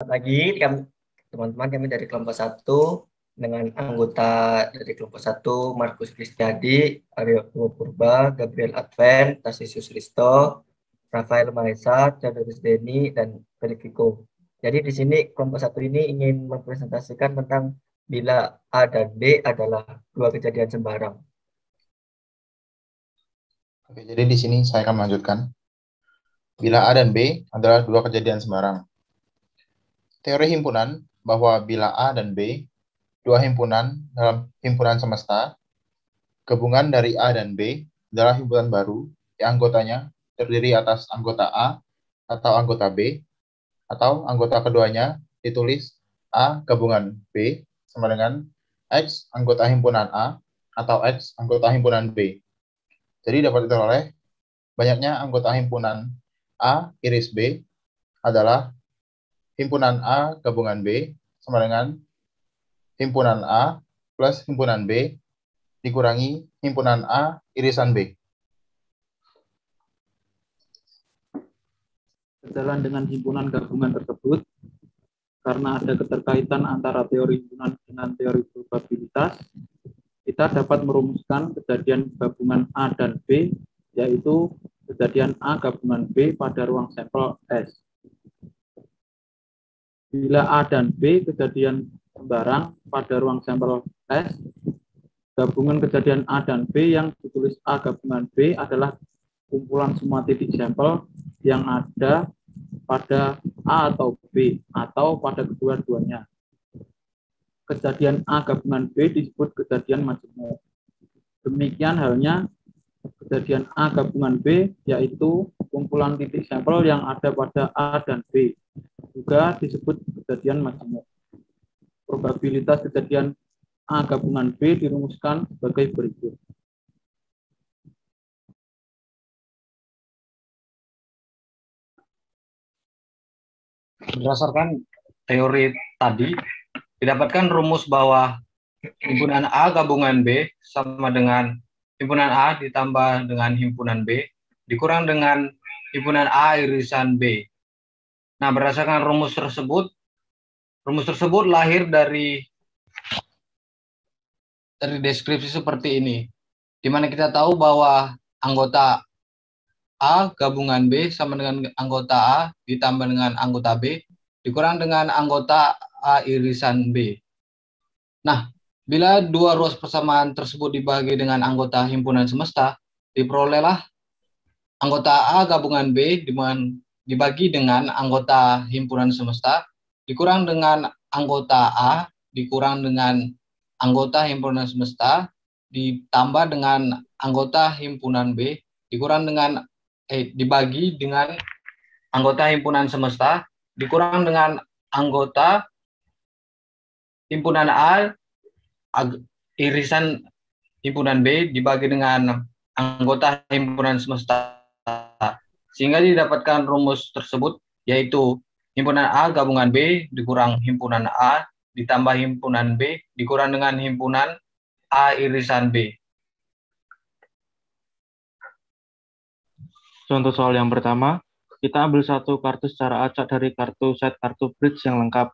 Lagi teman-teman, kami dari kelompok satu dengan anggota dari kelompok satu Markus Kristiadi, Aryo Purba, Gabriel Advent, Tassisius Risto, Rafael Maesa, Theodorus Deni, dan Verifico. Jadi di sini kelompok satu ini ingin mempresentasikan tentang bila A dan B adalah dua kejadian sembarang. Oke, jadi di sini saya akan melanjutkan. Bila A dan B adalah dua kejadian sembarang. Teori himpunan bahwa bila A dan B, dua himpunan dalam himpunan semesta, gabungan dari A dan B adalah himpunan baru yang anggotanya terdiri atas anggota A atau anggota B, atau anggota keduanya ditulis A gabungan B sama dengan X anggota himpunan A atau X anggota himpunan B. Jadi dapat diperoleh banyaknya anggota himpunan A iris B adalah himpunan A gabungan B sama dengan himpunan A plus himpunan B dikurangi himpunan A irisan B. Sejalan dengan himpunan gabungan tersebut, karena ada keterkaitan antara teori himpunan dengan teori probabilitas, kita dapat merumuskan kejadian gabungan A dan B, yaitu kejadian A gabungan B pada ruang sampel S. Bila A dan B kejadian sembarang pada ruang sampel S, gabungan kejadian A dan B yang ditulis A gabungan B adalah kumpulan semua titik sampel yang ada pada A atau B atau pada kedua-duanya. Kejadian A gabungan B disebut kejadian majemuk. Demikian halnya kejadian A gabungan B, yaitu kumpulan titik sampel yang ada pada A dan B, juga disebut kejadian majemuk. Probabilitas kejadian A gabungan B dirumuskan sebagai berikut. Berdasarkan teori tadi, didapatkan rumus bahwa himpunan A gabungan B sama dengan himpunan A ditambah dengan himpunan B dikurang dengan himpunan A irisan B. Nah, berdasarkan rumus tersebut lahir dari deskripsi seperti ini, di mana kita tahu bahwa anggota A gabungan B sama dengan anggota A ditambah dengan anggota B dikurang dengan anggota A irisan B. Nah, bila dua ruas persamaan tersebut dibagi dengan anggota himpunan semesta, diperolehlah anggota A gabungan B dibagi dengan anggota himpunan semesta dikurang dengan anggota A dikurang dengan anggota himpunan semesta ditambah dengan anggota himpunan B dikurang dengan dibagi dengan anggota himpunan semesta dikurang dengan anggota himpunan A irisan himpunan B dibagi dengan anggota himpunan semesta, sehingga didapatkan rumus tersebut, yaitu himpunan A gabungan B dikurang himpunan A ditambah himpunan B dikurang dengan himpunan A irisan B. Contoh soal yang pertama, kita ambil satu kartu secara acak dari kartu set kartu bridge yang lengkap.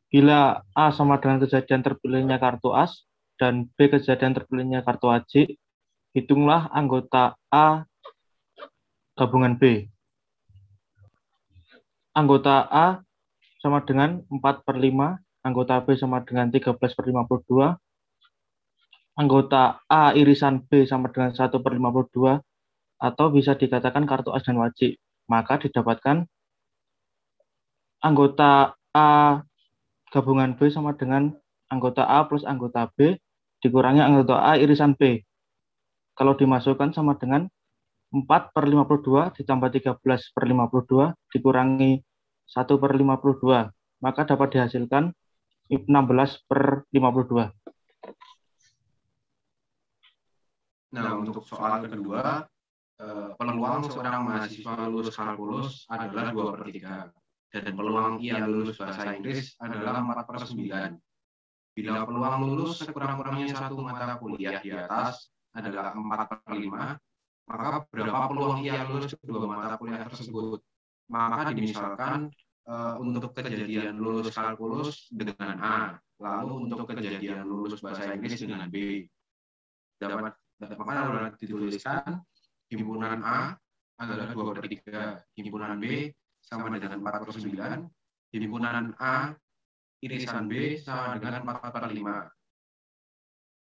Bila A sama dengan kejadian terpilihnya kartu as dan B kejadian terpilihnya kartu AJ, hitunglah anggota A gabungan B. Anggota A sama dengan 4/5, anggota B sama dengan 13/52, anggota A irisan B sama dengan 1/52, atau bisa dikatakan kartu as dan wajib. Maka didapatkan anggota A gabungan B sama dengan anggota A plus anggota B dikurangi anggota A irisan B. Kalau dimasukkan sama dengan 4/52 ditambah 13/52 dikurangi 1/52. Maka dapat dihasilkan 16/52. Nah, untuk soal kedua, peluang seorang mahasiswa lulus kalkulus adalah 2/3. Dan peluang ia lulus bahasa Inggris adalah 4/9. Bila peluang lulus sekurang-kurangnya satu mata kuliah di atas adalah 4/5, maka berapa peluang ia lulus kedua mata kuliah tersebut? Maka dimisalkan untuk kejadian lulus kalkulus dengan A, lalu untuk kejadian lulus bahasa Inggris dengan B. Maka dituliskan himpunan A adalah 2/3, himpunan B sama dengan 4/9, himpunan A irisan B sama dengan 4/5.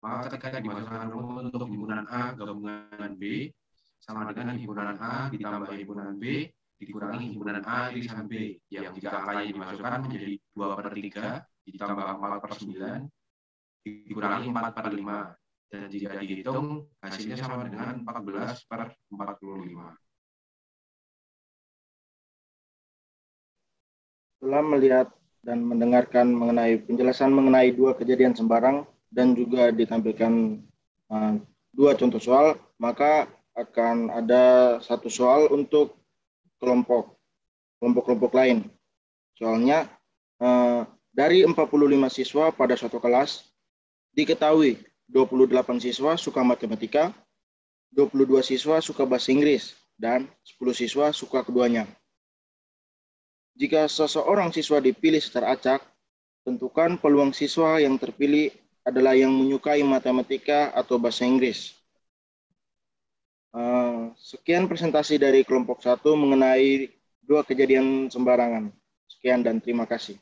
Maka ketika dimasukkan untuk himpunan A gabungan B sama dengan himpunan A ditambah himpunan B dikurangi himpunan A irisan B, yang jika angkanya dimasukkan menjadi 2/3 ditambah 4/9 dikurangi 4/5, dan jika dihitung hasilnya sama dengan 14/45. Setelah melihat dan mendengarkan mengenai penjelasan mengenai dua kejadian sembarang dan juga ditampilkan dua contoh soal, maka akan ada satu soal untuk kelompok-kelompok lain. Soalnya dari 45 siswa pada suatu kelas, diketahui 28 siswa suka matematika, 22 siswa suka bahasa Inggris, dan 10 siswa suka keduanya. Jika seseorang siswa dipilih secara acak, tentukan peluang siswa yang terpilih adalah yang menyukai matematika atau bahasa Inggris. Sekian presentasi dari kelompok 1 mengenai dua kejadian sembarangan. Sekian dan terima kasih.